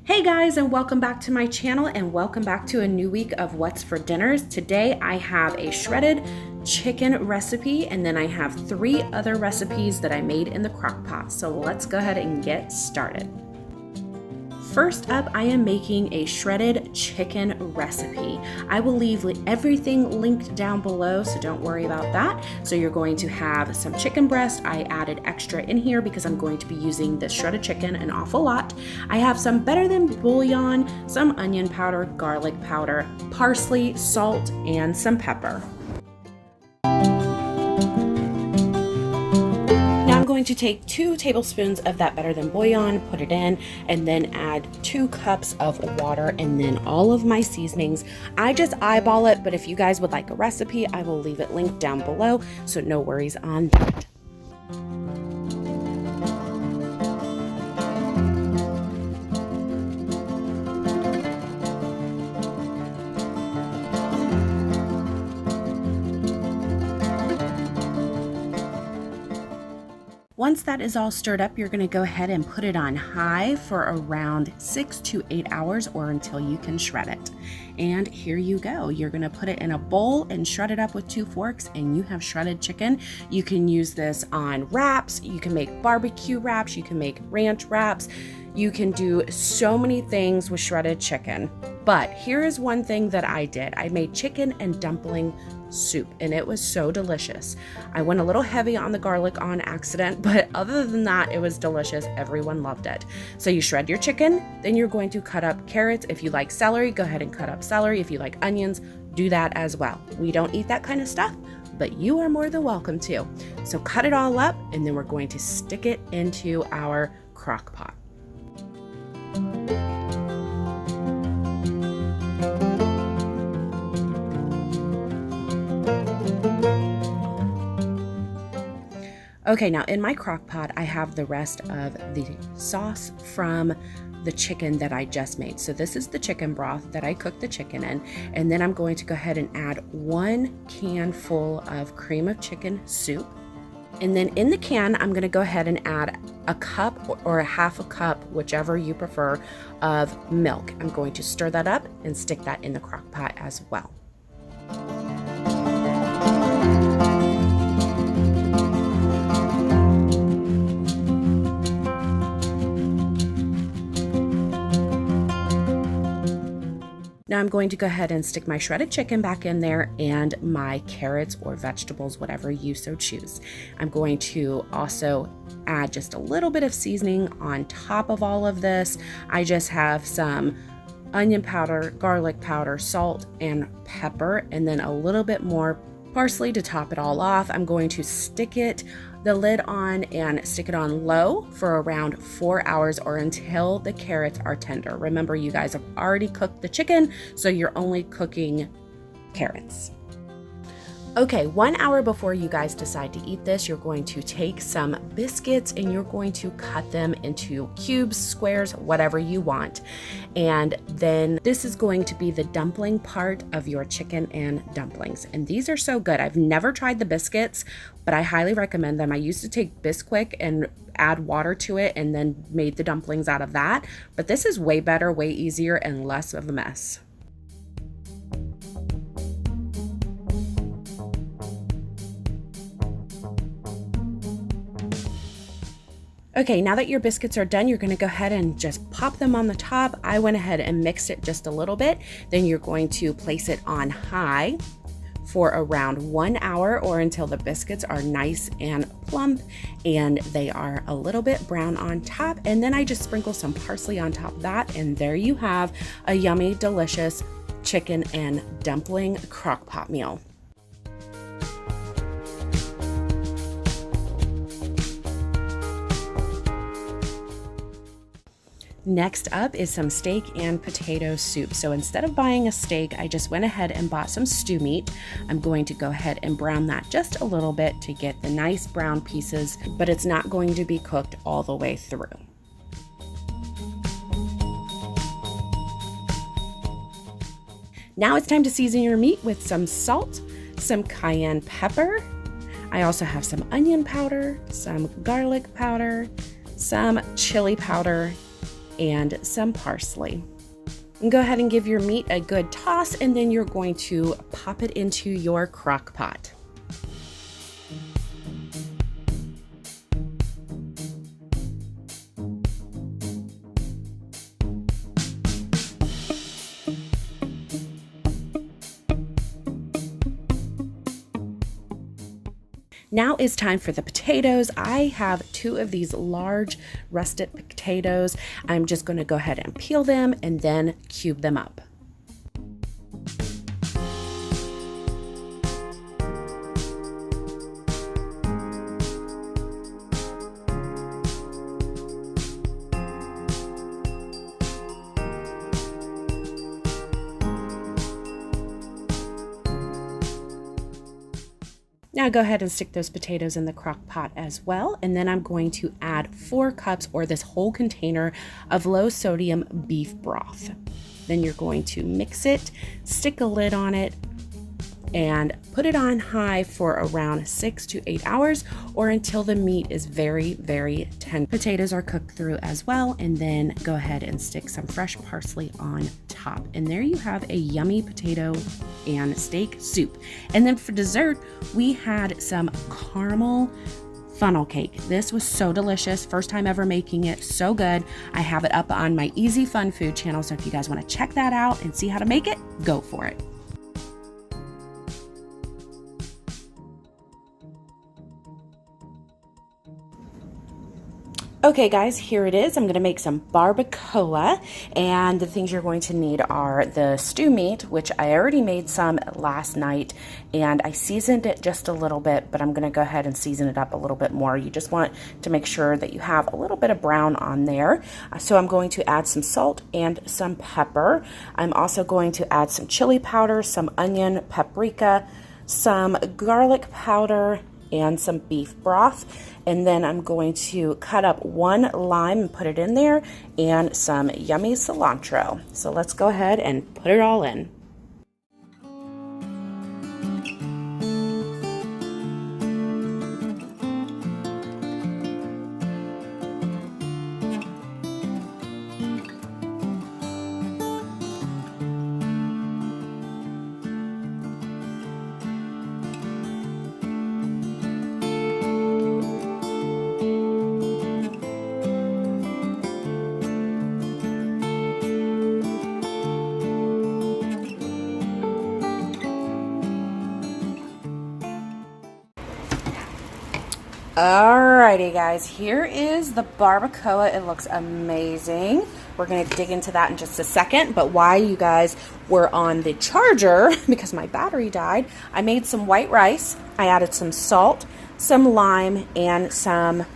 Hey guys, and welcome back to my channel and welcome back to a new week of What's for Dinners. Today I have a shredded chicken recipe and then I have 3 other recipes that I made in the crock pot. So let's go ahead and get started. First up, I am making a shredded chicken recipe. I will leave everything linked down below, so don't worry about that. So you're going to have some chicken breast. I added extra in here because I'm going to be using this shredded chicken an awful lot. I have some better than bouillon, some onion powder, garlic powder, parsley, salt, and some pepper. I'm going to take 2 tablespoons of that better than bouillon, put it in, and then add 2 cups of water and then all of my seasonings. I just eyeball it, but if you guys would like a recipe, I will leave it linked down below, so no worries on that. Once that is all stirred up, you're going to go ahead and put it on high for around 6 to 8 hours or until you can shred it. And here you go. You're going to put it in a bowl and shred it up with 2 forks and you have shredded chicken. You can use this on wraps. You can make barbecue wraps. You can make ranch wraps. You can do so many things with shredded chicken. But here is one thing that I did. I made chicken and dumpling soup and it was so delicious. I went a little heavy on the garlic on accident, but other than that, it was delicious. Everyone loved it. So you shred your chicken, then you're going to cut up carrots. If you like celery, go ahead and cut up celery. If you like onions, do that as well. We don't eat that kind of stuff, but you are more than welcome to. So cut it all up and then we're going to stick it into our crock pot. Okay, now in my crock pot, I have the rest of the sauce from the chicken that I just made. So this is the chicken broth that I cooked the chicken in. And then I'm going to go ahead and add 1 can full of cream of chicken soup. And then in the can, I'm gonna go ahead and add a cup or a half a cup, whichever you prefer, of milk. I'm going to stir that up and stick that in the crock pot as well. Now I'm going to go ahead and stick my shredded chicken back in there and my carrots or vegetables, whatever you so choose. I'm going to also add just a little bit of seasoning on top of all of this. I just have some onion powder, garlic powder, salt, and pepper, and then a little bit more parsley to top it all off. I'm going to stick the lid on and stick it on low for around 4 hours or until the carrots are tender. Remember, you guys have already cooked the chicken, so you're only cooking carrots. Okay, 1 hour before you guys decide to eat this, you're going to take some biscuits and you're going to cut them into cubes, squares, whatever you want. And then this is going to be the dumpling part of your chicken and dumplings. And these are so good. I've never tried the biscuits, but I highly recommend them. I used to take Bisquick and add water to it and then made the dumplings out of that. But this is way better, way easier, and less of a mess. Okay, now that your biscuits are done, you're gonna go ahead and just pop them on the top. I went ahead and mixed it just a little bit. Then you're going to place it on high for around 1 hour or until the biscuits are nice and plump and they are a little bit brown on top. And then I just sprinkle some parsley on top of that. And there you have a yummy, delicious chicken and dumpling crock pot meal. Next up is some steak and potato soup. So instead of buying a steak, I just went ahead and bought some stew meat. I'm going to go ahead and brown that just a little bit to get the nice brown pieces, but it's not going to be cooked all the way through. Now it's time to season your meat with some salt, some cayenne pepper. I also have some onion powder, some garlic powder, some chili powder, and some parsley. And go ahead and give your meat a good toss, and then you're going to pop it into your crock pot. Now is time for the potatoes. I have 2 of these large russet potatoes. I'm just going to go ahead and peel them and then cube them up. Now go ahead and stick those potatoes in the crock pot as well. And then I'm going to add 4 cups or this whole container of low sodium beef broth. Then you're going to mix it, stick a lid on it, and put it on high for around 6 to 8 hours or until the meat is very, very tender. Potatoes are cooked through as well, and then go ahead and stick some fresh parsley on top. And there you have a yummy potato and steak soup. And then for dessert, we had some caramel funnel cake. This was so delicious. First time ever making it. So good. I have it up on my Easy Fun Food channel, so if you guys want to check that out and see how to make it, go for it. Okay guys, here it is. I'm gonna make some barbacoa, and the things you're going to need are the stew meat, which I already made some last night, and I seasoned it just a little bit, but I'm gonna go ahead and season it up a little bit more. You just want to make sure that you have a little bit of brown on there. So I'm going to add some salt and some pepper. I'm also going to add some chili powder, some onion, paprika, some garlic powder, and some beef broth. And then I'm going to cut up 1 lime and put it in there, and some yummy cilantro. So let's go ahead and put it all in. Alrighty guys, here is the barbacoa. It looks amazing. We're gonna dig into that in just a second, but while you guys were on the charger, because my battery died, I made some white rice. I added some salt, some lime, and some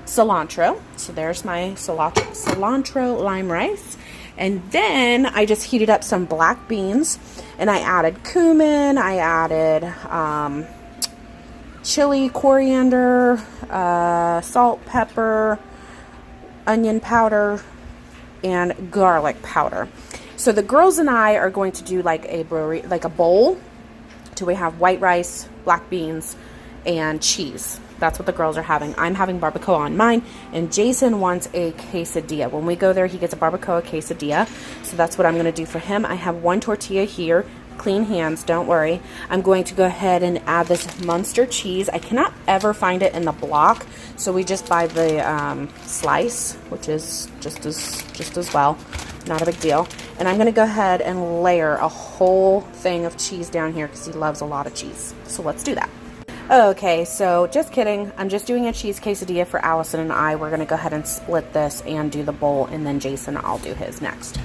cilantro. So there's my cilantro lime rice. And then I just heated up some black beans, and I added cumin, I added chili, coriander, salt, pepper, onion powder, and garlic powder. So the girls and I are going to do like a bowl. So we have white rice, black beans, and cheese. That's what the girls are having. I'm having barbacoa on mine, and Jason wants a quesadilla. When we go there, he gets a barbacoa quesadilla. So that's what I'm gonna do for him. I have 1 tortilla here. Clean hands, don't worry. I'm going to go ahead and add this Munster cheese. I cannot ever find it in the block, so we just buy the slice, which is just as well. Not a big deal. And I'm going to go ahead and layer a whole thing of cheese down here because he loves a lot of cheese. So let's do that. Okay, so just kidding. I'm just doing a cheese quesadilla for Allison and I. We're going to go ahead and split this and do the bowl, and then Jason, I'll do his next.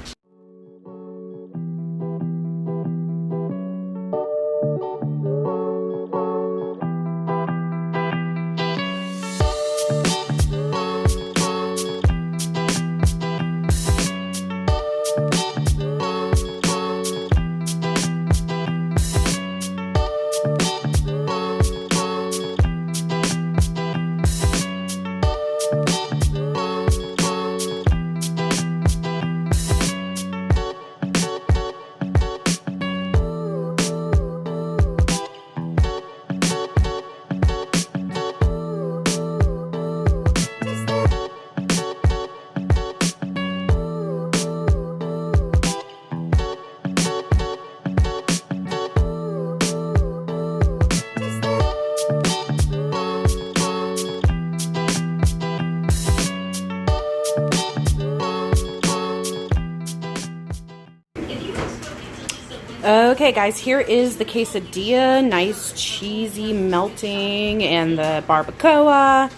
Okay guys, here is the quesadilla, nice cheesy melting, and the barbacoa.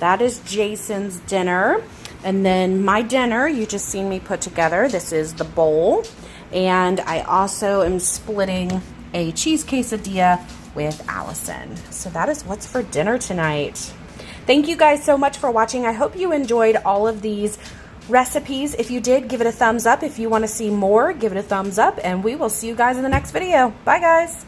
That is Jason's dinner. And then my dinner, you just seen me put together. This is the bowl. And I also am splitting a cheese quesadilla with Allison. So that is what's for dinner tonight. Thank you guys so much for watching. I hope you enjoyed all of these recipes. If you did, give it a thumbs up. If you want to see more, give it a thumbs up. And we will see you guys in the next video. Bye guys.